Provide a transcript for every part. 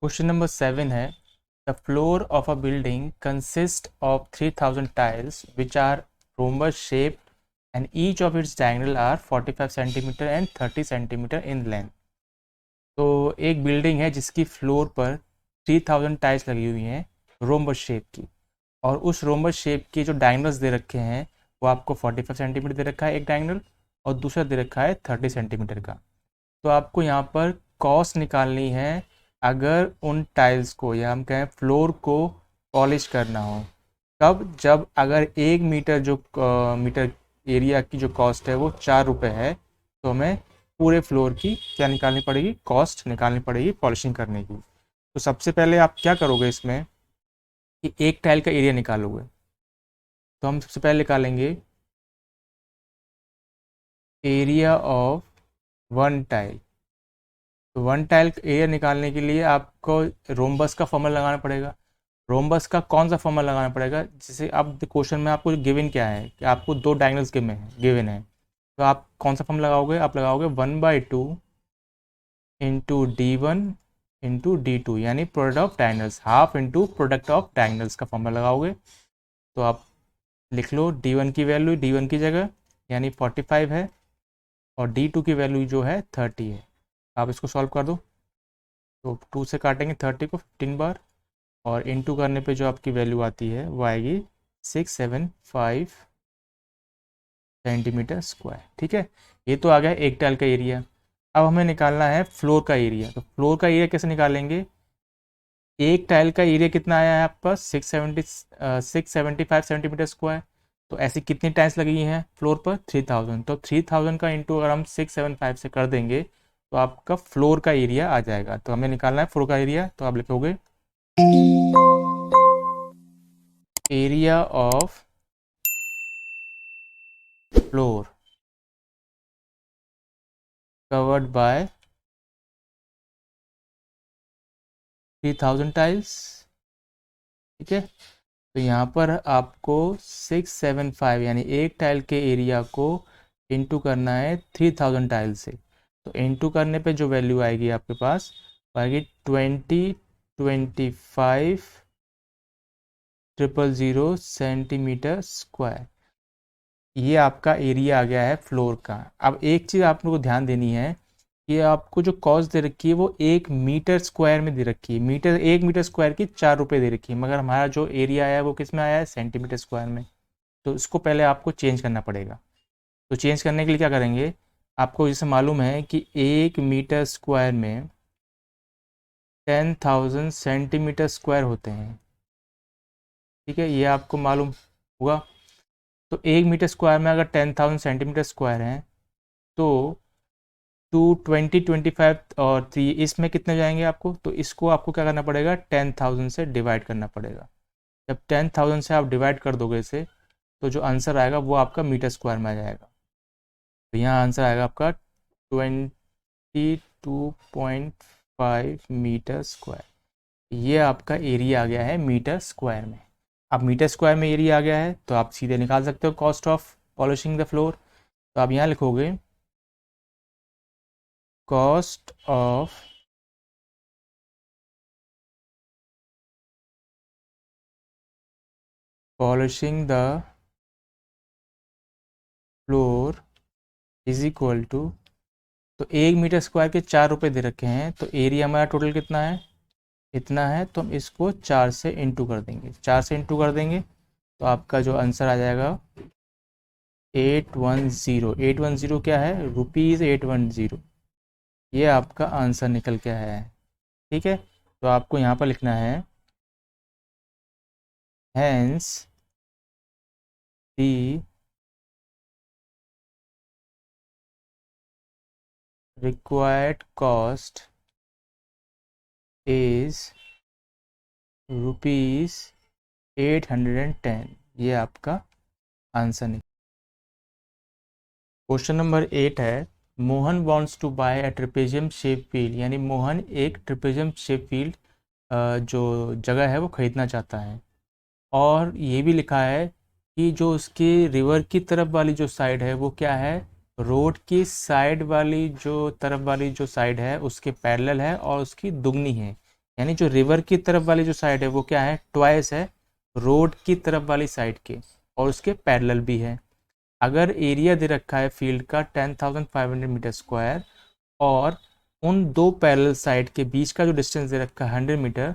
Question number 7 है the floor of a building consist of 3000 tiles which are rhombus shaped and each of its diagonal are 45 centimetre and 30 centimetre in length. तो एक building है जिसकी floor पर 3000 tiles लगी हुई हैं rhombus shape की, और उस रोम्बस शेप के जो डायगनल्स दे रखे हैं वो आपको 45 सेंटीमीटर दे रखा है एक डायगनल, और दूसरा दे रखा है 30 सेंटीमीटर का। तो आपको यहाँ पर कॉस्ट निकालनी है अगर उन टाइल्स को या हम कहें फ्लोर को पॉलिश करना हो। कब? जब अगर 1 मीटर जो मीटर एरिया की जो कॉस्ट है वो 4 रुपये है, तो हमें पूरे फ्लोर की क्या निकालनी पड़ेगी? कॉस्ट निकालनी पड़ेगी पॉलिशिंग करने की। तो सबसे पहले आप क्या करोगे इसमें कि एक टाइल का एरिया निकालोगे। तो हम सबसे पहले निकालेंगे एरिया ऑफ वन टाइल। तो वन टाइल एरिया निकालने के लिए आपको रोम्बस का फॉर्मूला लगाना पड़ेगा। रोम्बस का कौन सा फॉर्मूला लगाना पड़ेगा? जैसे अब क्वेश्चन में आपको गिवन क्या है कि आपको दो डायगनल्स गिवन है, तो आप कौन सा फॉर्मूला लगाओगे? आप लगाओगे 1/2 इंटू D1 इंटू D2, यानी product of diagonals, half into product of diagonals का फॉर्मूला लगाओगे। तो आप लिख लो D1 की वैल्यू D1 की जगह यानी 45 है, और D2 की वैल्यू जो है 30 है। आप इसको सॉल्व कर दो। तो 2 से काटेंगे 30 को 15 बार, और इनटू करने पे जो आपकी वैल्यू आती है वो आएगी 675 सेंटीमीटर स्क्वायर। ठीक है, ये तो आ गया एक टाइल का एरिया। अब हमें निकालना है फ्लोर का एरिया। तो फ्लोर का एरिया कैसे निकालेंगे? एक टाइल का एरिया कितना आया है आपके पास? 675 सेंटीमीटर स्क्वायर। तो ऐसी कितनी टाइल्स लगी हैं फ्लोर पर? 3000। तो 3000 का इंटू अगर हम 675 से कर देंगे तो आपका फ्लोर का एरिया आ जाएगा। तो हमें निकालना है फ्लोर का एरिया। तो आप लिखोगे area of floor covered by 3000 tiles. ठीक है, तो यहाँ पर आपको 675 यानी एक टाइल के एरिया को इंटू करना है 3000 टाइल से। तो इंटू करने पे जो वैल्यू आएगी आपके पास वो आएगी 20,25,000 सेंटीमीटर स्क्वायर। ये आपका एरिया आ गया है फ्लोर का। अब एक चीज़ आप लोगों को ध्यान देनी है कि आपको जो कॉस्ट दे रखी है वो 1 मीटर स्क्वायर में दे रखी है। 1 मीटर स्क्वायर की 4 रुपये दे रखी है, मगर हमारा जो एरिया आया है वो किस में आया है? सेंटीमीटर स्क्वायर में। तो इसको पहले आपको चेंज करना पड़ेगा। तो चेंज करने के लिए क्या करेंगे? आपको जैसे मालूम है कि 1 मीटर स्क्वायर में 10,000 सेंटीमीटर स्क्वायर होते हैं। ठीक है, ये आपको मालूम होगा। तो 1 मीटर स्क्वायर में अगर 10,000 सेंटीमीटर स्क्वायर हैं तो 220, 25 और 3 इसमें कितने जाएंगे आपको? तो इसको आपको क्या करना पड़ेगा? 10,000 से डिवाइड करना पड़ेगा। जब 10,000 से आप डिवाइड कर दोगे इसे, तो जो आंसर आएगा वो आपका मीटर स्क्वायर में आ जाएगा। तो यहाँ आंसर आएगा आपका 22.5 मीटर स्क्वायर। ये आपका एरिया आ गया है मीटर स्क्वायर में। अब मीटर स्क्वायर में एरिया आ गया है तो आप सीधे निकाल सकते हो cost of polishing the floor. तो आप यहाँ लिखोगे cost of polishing the floor is equal to, तो 1 मीटर स्क्वायर के 4 रुपये दे रखे हैं, तो एरिया हमारा टोटल कितना है? इतना है। तो हम इसको 4 से इंटू कर देंगे। 4 से इंटू कर देंगे तो आपका जो आंसर आ जाएगा 810। 810 क्या है? ₹810। ये आपका आंसर निकल के आया है। ठीक है, तो आपको यहाँ पर लिखना है hence the required cost is ₹810। ये आपका आंसर निकल। क्वेश्चन नंबर 8 है Mohan wants to buy a trapezium shape field, यानी मोहन एक ट्रिपेजियम शेप फील्ड जो जगह है वो खरीदना चाहता है। और ये भी लिखा है कि जो उसके रिवर की तरफ वाली जो साइड है वो क्या है? रोड की साइड वाली जो तरफ वाली जो साइड है उसके पैरेलल है और उसकी दुगनी है। यानी जो रिवर की तरफ वाली जो साइड है वो क्या है, ट्वाइस है रोड की तरफ वाली साइड के, और उसके पैरेलल भी है। अगर एरिया दे रखा है फील्ड का 10,500 मीटर स्क्वायर, और उन दो पैरेलल साइड के बीच का जो डिस्टेंस दे रखा है 100 मीटर,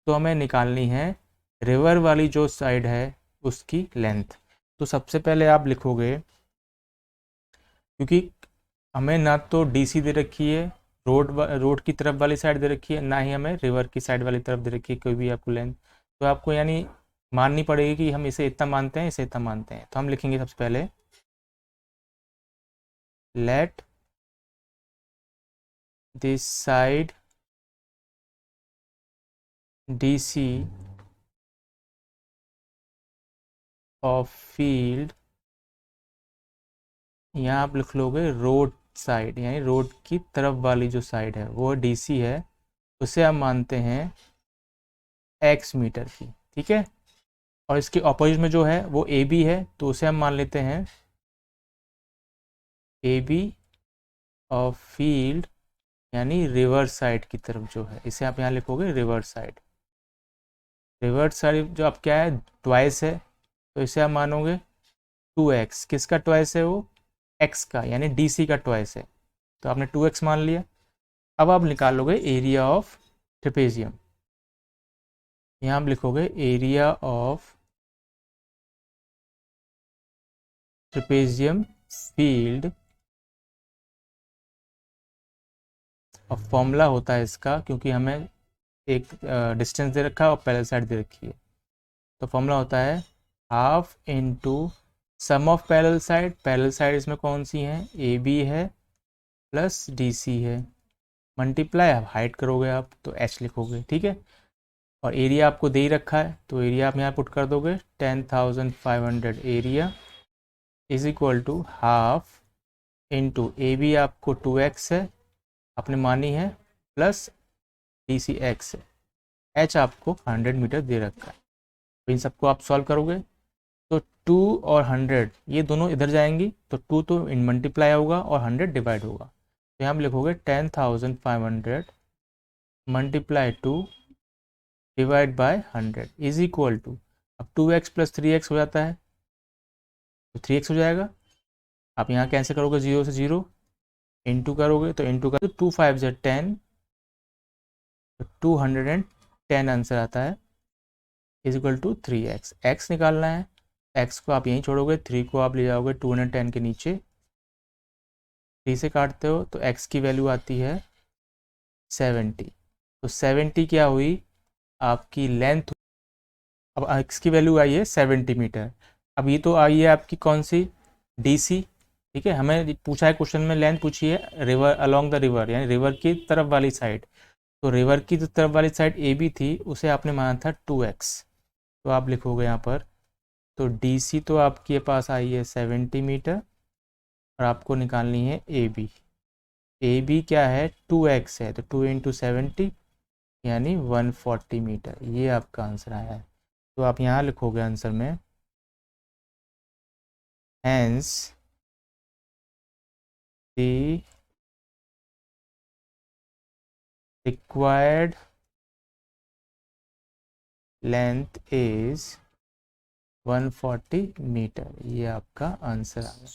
तो हमें निकालनी है रिवर वाली जो साइड है उसकी लेंथ। तो सबसे पहले आप लिखोगे, क्योंकि हमें ना तो डीसी दे रखी है रोड की तरफ वाली साइड दे रखी है, ना ही हमें रिवर की साइड वाली तरफ दे रखी है कोई भी आपको लेंथ, तो आपको यानी माननी पड़ेगी कि हम इसे इतना मानते हैं, इसे इतना मानते हैं। तो हम लिखेंगे सबसे पहले let this side DC of field, यहाँ आप लिख लोगे रोड साइड, यानी रोड की तरफ वाली जो साइड है वो DC है, उसे हम मानते हैं x मीटर की, ठीक है। और इसके ऑपोजिट में जो है वो AB है, तो उसे हम मान लेते हैं AB ऑफ फील्ड, यानी रिवर्स साइड की तरफ जो है, इसे आप यहाँ लिखोगे रिवर्स साइड। रिवर्स साइड जो आप क्या है, ट्वाइस है, तो इसे आप मानोगे 2x। किसका ट्वाइस है वो, x का, यानी DC का ट्वाइस है, तो आपने 2x मान लिया। अब आप निकालोगे एरिया ऑफ ट्रेपेजियम, यहाँ आप लिखोगे एरिया ऑफ ट्रेपेजियम फील्ड, और फॉर्मूला होता है इसका, क्योंकि हमें एक डिस्टेंस दे रखा है और पैरेलल साइड दे रखी है, तो फॉर्मूला होता है half into sum of parallel side इसमें कौन सी है, AB है प्लस DC है, मल्टीप्लाई आप हाइट करोगे आप तो H लिखोगे, ठीक है। और एरिया आपको दे ही रखा है, तो एरिया आप यहाँ पुट कर दोगे 10,500 area is equal to half into AB आपको 2x है आपने मानी है, प्लस DC x है, H आपको 100 मीटर दे रखा है। तो इन सबको आप सॉल्व करोगे तो 2 और 100 ये दोनों इधर जाएंगी, तो 2 तो इन मल्टीप्लाई होगा और 100 डिवाइड होगा, तो यहाँ हम लिखोगे 10,500 multiply 2 divide by 100 is equal to, अब 2x प्लस 3x हो जाता है तो 3x हो जाएगा। आप यहाँ कैंसिल करोगे 0 से 0, इंटू करोगे तो इंटू का 2 5 से 10, तो 210 आंसर आता है is equal to 3x। x निकालना है, x को आप यहीं छोड़ोगे, 3 को आप ले जाओगे 210 के नीचे, 3 से काटते हो तो x की वैल्यू आती है 70। तो 70 क्या हुई आपकी लेंथ, अब x की वैल्यू आई है 70 मीटर। अब ये तो आई है आपकी कौन सी, DC, ठीक है। हमें पूछा है क्वेश्चन में लेंथ पूछी है रिवर अलोंग द रिवर, यानी रिवर की तरफ वाली साइड, तो रिवर की जो तरफ वाली साइड AB थी उसे आपने माना था 2x, तो आप लिखोगे यहाँ पर, तो DC तो आपके पास आई है 70 मीटर, और आपको निकालनी है AB। AB क्या है 2x है, तो 2 इंटू 70 यानी 140 मीटर, ये आपका आंसर आया है। तो आप यहाँ लिखोगे आंसर में hence the required length is 140 metre, ये आपका आंसर आ गया।